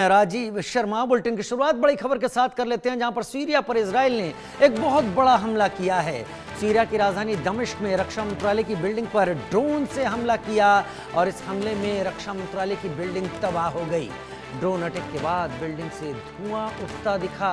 Rajiv Sharma. Bulletin की शुरुआत बड़ी खबर के साथ कर लेते हैं, जहां पर सीरिया पर इजराइल ने एक बहुत बड़ा हमला किया है। सीरिया की राजधानी दमिश्क में रक्षा मंत्रालय की बिल्डिंग पर ड्रोन से हमला किया और इस हमले में रक्षा मंत्रालय की बिल्डिंग तबाह हो गई। ड्रोन अटैक के बाद बिल्डिंग से धुआं उठता दिखा।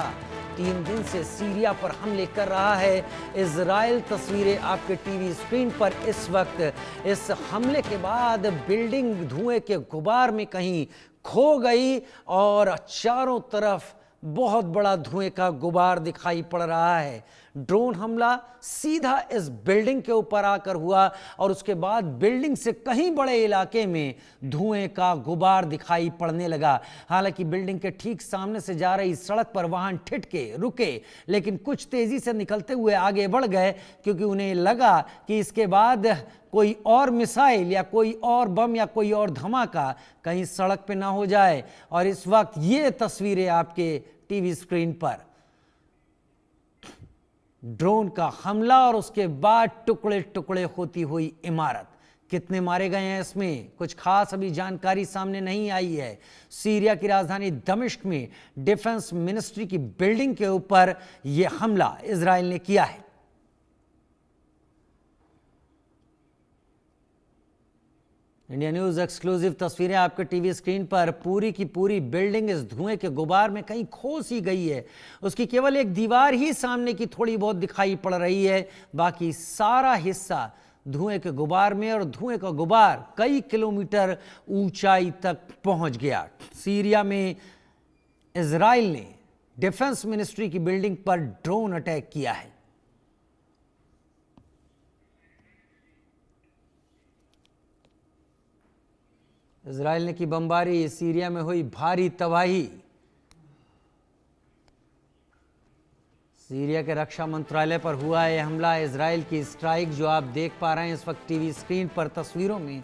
3 दिन से सीरिया पर हमले कर रहा है इजराइल। तस्वीरें आपके टीवी स्क्रीन पर इस वक्त। इस हमले के बाद बिल्डिंग धुएं के गुबार में कहीं खो गई और चारों तरफ बहुत बड़ा धुएं का गुबार दिखाई पड़ रहा है। ड्रोन हमला सीधा इस बिल्डिंग के ऊपर आकर हुआ और उसके बाद बिल्डिंग से कहीं बड़े इलाके में धुएं का गुबार दिखाई पड़ने लगा। हालांकि बिल्डिंग के ठीक सामने से जा रही सड़क पर वाहन ठिठके रुके, लेकिन कुछ तेजी से निकलते हुए आगे बढ़ गए, क्योंकि उन्हें लगा कि इसके बाद कोई और मिसाइल या कोई और बम या कोई और धमाका कहीं सड़क पे ना हो जाए। और इस वक्त ये तस्वीरें आपके टीवी स्क्रीन पर, ड्रोन का हमला और उसके बाद टुकड़े टुकड़े होती हुई इमारत। कितने मारे गए हैं इसमें कुछ खास अभी जानकारी सामने नहीं आई है। सीरिया की राजधानी दमिश्क में डिफेंस मिनिस्ट्री की बिल्डिंग के ऊपर यह हमला इजराइल ने किया है। इंडिया न्यूज एक्सक्लूसिव तस्वीरें आपके टीवी स्क्रीन पर। पूरी की पूरी बिल्डिंग इस धुएं के गुबार में कहीं खो सी गई है। उसकी केवल एक दीवार ही सामने की थोड़ी बहुत दिखाई पड़ रही है, बाकी सारा हिस्सा धुएं के गुबार में, और धुएं का गुबार कई किलोमीटर ऊंचाई तक पहुंच गया। सीरिया में इजराइल ने डिफेंस मिनिस्ट्री की बिल्डिंग पर ड्रोन अटैक किया है। इजराइल ने की बमबारी, सीरिया में हुई भारी तबाही। सीरिया के रक्षा मंत्रालय पर हुआ यह हमला, इजराइल की स्ट्राइक जो आप देख पा रहे हैं इस वक्त टीवी स्क्रीन पर तस्वीरों में,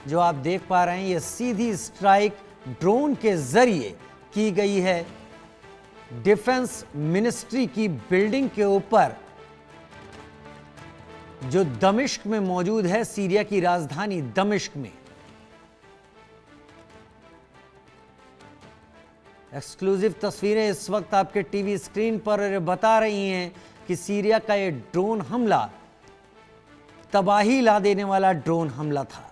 जो आप देख पा रहे हैं ये सीधी स्ट्राइक ड्रोन के जरिए की गई है डिफेंस मिनिस्ट्री की बिल्डिंग के ऊपर, जो दमिश्क में मौजूद है, सीरिया की राजधानी दमिश्क में। एक्सक्लूसिव तस्वीरें इस वक्त आपके टीवी स्क्रीन पर बता रही हैं कि सीरिया का यह ड्रोन हमला तबाही ला देने वाला ड्रोन हमला था।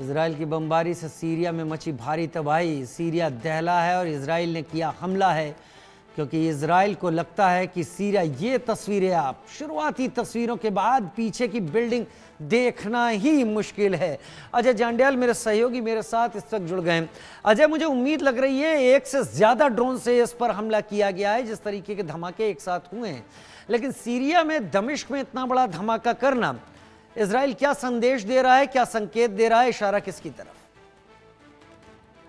इजराइल की बमबारी से सीरिया में मची भारी तबाही। सीरिया दहला है और इजराइल ने किया हमला है, क्योंकि इजराइल को लगता है कि सीरिया, ये तस्वीरें आप शुरुआती तस्वीरों के बाद पीछे की बिल्डिंग देखना ही मुश्किल है। अजय जांडियाल मेरे सहयोगी मेरे साथ इस वक्त जुड़ गए हैं। अजय, मुझे उम्मीद लग रही है एक से ज्यादा ड्रोन से इस पर हमला किया गया है, जिस तरीके के धमाके एक साथ हुए हैं, लेकिन सीरिया में दमिश्क में इतना बड़ा धमाका करना इजराइल क्या संदेश दे रहा है, क्या संकेत दे रहा है, इशारा किसकी तरफ?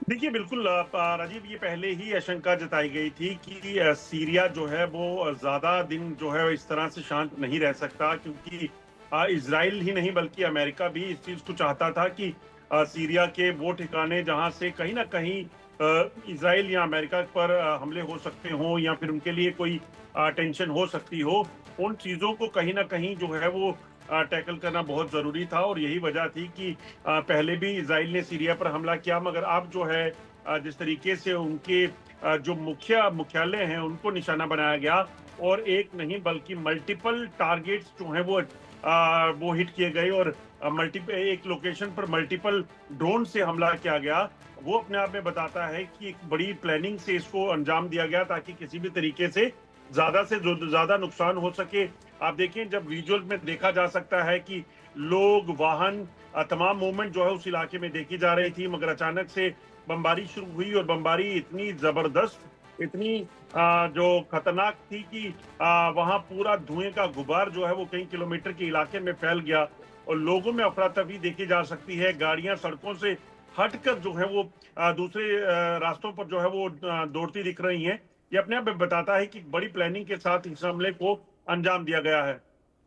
देखिए, बिल्कुल राजीव, ये पहले ही आशंका जताई गई थी कि सीरिया जो है वो ज्यादा दिन जो है इस तरह से शांत नहीं रह सकता, क्योंकि इजराइल ही नहीं बल्कि अमेरिका भी इस चीज को चाहता था कि सीरिया के वो ठिकाने जहां से कहीं ना कहीं इजराइल या अमेरिका पर हमले हो सकते हो या फिर उनके लिए कोई टेंशन हो सकती हो, उन चीजों को कहीं ना कहीं जो है वो टैकल करना बहुत जरूरी था। और यही वजह थी कि पहले भी इजराइल ने सीरिया पर हमला किया, मगर अब जो है जिस तरीके से उनके जो मुख्यालय हैं उनको निशाना बनाया गया और एक नहीं बल्कि मल्टीपल टारगेट्स जो हैं वो हिट किए गए और एक लोकेशन पर मल्टीपल ड्रोन से हमला किया गया, वो अपने आप में बताता है कि एक बड़ी प्लानिंग से इसको अंजाम दिया गया ताकि किसी भी तरीके से ज्यादा नुकसान हो सके। आप देखें, जब विजुअल में देखा जा सकता है कि लोग, वाहन, तमाम मूवमेंट जो है उस इलाके में देखी जा रही थी, मगर अचानक से बमबारी शुरू हुई और बमबारी इतनी जबरदस्त, इतनी जो खतरनाक थी कि वहां पूरा धुएं का गुबार जो है वो कई किलोमीटर के इलाके में फैल गया और लोगों में अफरा तफरी देखी जा सकती है। गाड़ियां सड़कों से हटकर जो है वो दूसरे रास्तों पर जो है वो दौड़ती दिख रही हैं। ये अपने आप में बताता है कि बड़ी प्लानिंग के साथ इस हमले को अंजाम दिया गया है।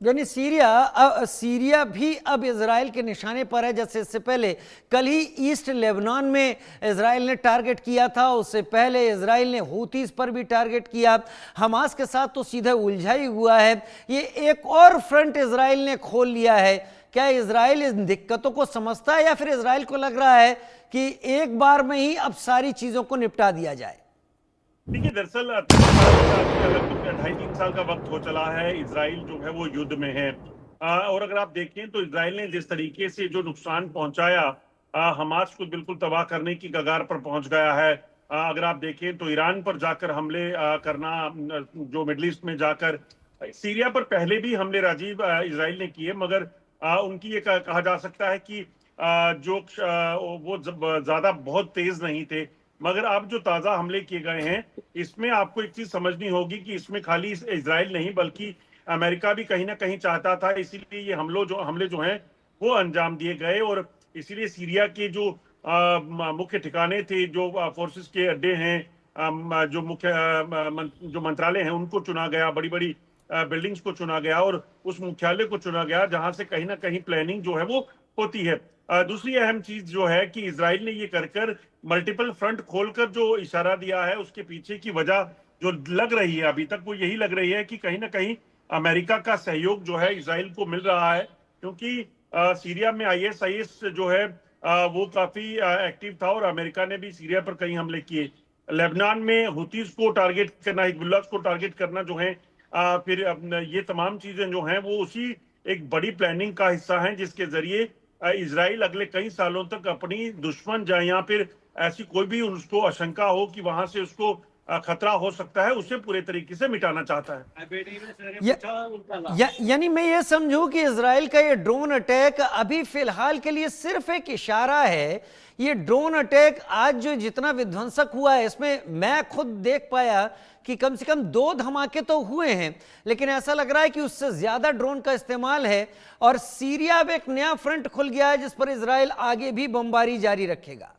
यानी सीरिया भी अब इजराइल के निशाने पर है। जैसे इससे पहले कल ही ईस्ट लेबनान में इजराइल ने टारगेट किया था, उससे पहले इजराइल ने हूतीस पर भी टारगेट किया। हमास के साथ तो सीधे उलझा ही हुआ है। ये एक और फ्रंट इजराइल ने खोल लिया है। क्या इजराइल इन दिक्कतों को समझता है या फिर इजराइल को लग रहा है कि एक बार में ही अब सारी चीजों को निपटा दिया जाए? देखिए, दरअसल 2.5-3 साल का वक्त हो चला है, इजराइल जो है वो युद्ध में है। और अगर आप देखें तो इजराइल ने जिस तरीके से जो नुकसान पहुंचाया, हमास को बिल्कुल तबाह करने की कगार पर पहुंच गया है। अगर आप देखें तो ईरान पर जाकर हमले करना, जो मिडल ईस्ट में जाकर, सीरिया पर पहले भी हमले राजीव इजराइल ने किए, मगर उनकी ये कहा जा सकता है कि वो ज्यादा बहुत तेज नहीं थे। मगर अब जो ताजा हमले किए गए हैं, इसमें आपको एक चीज समझनी होगी कि इसमें खाली इजराइल नहीं बल्कि अमेरिका भी कहीं ना कहीं चाहता था, इसीलिए ये हमले जो हैं वो अंजाम दिए गए। और इसीलिए सीरिया के जो मुख्य ठिकाने थे, जो फोर्सेस के अड्डे हैं, जो मुख्य जो मंत्रालय हैं उनको चुना गया, बड़ी बड़ी बिल्डिंग्स को चुना गया और उस मुख्यालय को चुना गया जहां से कहीं ना कहीं प्लानिंग जो है वो होती है। दूसरी अहम चीज जो है कि इजराइल ने ये कर मल्टीपल फ्रंट खोलकर जो इशारा दिया है, उसके पीछे की वजह जो लग रही है अभी तक वो यही लग रही है कि कहीं ना कहीं अमेरिका का सहयोग जो है इजराइल को मिल रहा है, क्योंकि सीरिया में आईएस जो है वो काफी एक्टिव था और अमेरिका ने भी सीरिया पर कई हमले किए। लेबनान में हुतीस को टारगेट करना, हिजबुल्लाह को टारगेट करना जो है, फिर ये तमाम चीजें जो हैं वो उसी एक बड़ी प्लानिंग का हिस्सा हैं, जिसके जरिए इजराइल अगले कई सालों तक अपनी दुश्मन या फिर ऐसी कोई भी उसको आशंका हो कि वहां से उसको खतरा हो सकता है, उसे पूरे तरीके से मिटाना चाहता है। यानी मैं ये समझूं कि इजराइल का ये ड्रोन अटैक अभी फिलहाल के लिए सिर्फ एक इशारा है। ये ड्रोन अटैक आज जो जितना विध्वंसक हुआ है, इसमें मैं खुद देख पाया कि कम से कम 2 धमाके तो हुए हैं, लेकिन ऐसा लग रहा है कि उससे ज्यादा ड्रोन का इस्तेमाल है और सीरिया में एक नया फ्रंट खुल गया है जिस पर इजराइल आगे भी बमबारी जारी रखेगा।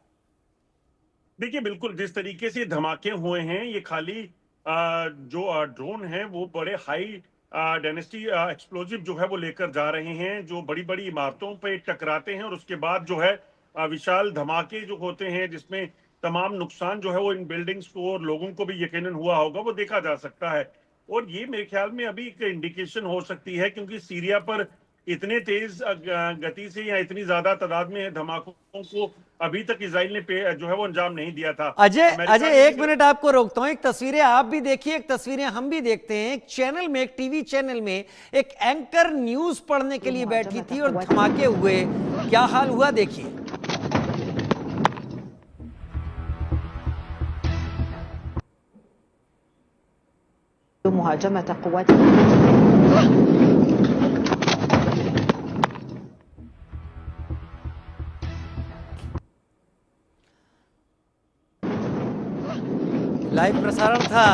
देखिए, बिल्कुल जिस तरीके से धमाके हुए हैं, ये खाली जो ड्रोन हैं वो बड़े हाई डेंसिटी एक्सप्लोजिव जो है वो लेकर जा रहे हैं, जो बड़ी बड़ी इमारतों पे टकराते हैं और उसके बाद जो है विशाल धमाके जो होते हैं, जिसमें तमाम नुकसान जो है वो इन बिल्डिंग्स को और लोगों को भी यकीनन हुआ होगा, वो देखा जा सकता है। और ये मेरे ख्याल में अभी एक इंडिकेशन हो सकती है, क्योंकि सीरिया पर इतने तेज गति से या इतनी ज्यादा तादाद में धमाकों को अभी तक इजराइल ने जो है वो अंजाम नहीं दिया था। अजय एक मिनट आपको रोकता हूं। एक तस्वीरें आप भी देखिए, एक तस्वीरें हम भी देखते हैं। एक चैनल में, एक टीवी चैनल में एक एंकर न्यूज पढ़ने के लिए बैठी थी और धमाके हुए। क्या हाल हुआ देखिए। मुहाजमत क़ुव्वत लाइव प्रसारण था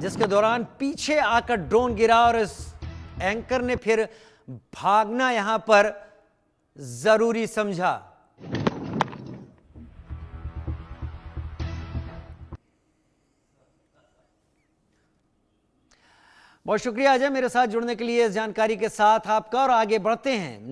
जिसके दौरान पीछे आकर ड्रोन गिरा और इस एंकर ने फिर भागना यहां पर जरूरी समझा। बहुत शुक्रिया अजय, मेरे साथ जुड़ने के लिए। इस जानकारी के साथ आपका, और आगे बढ़ते हैं।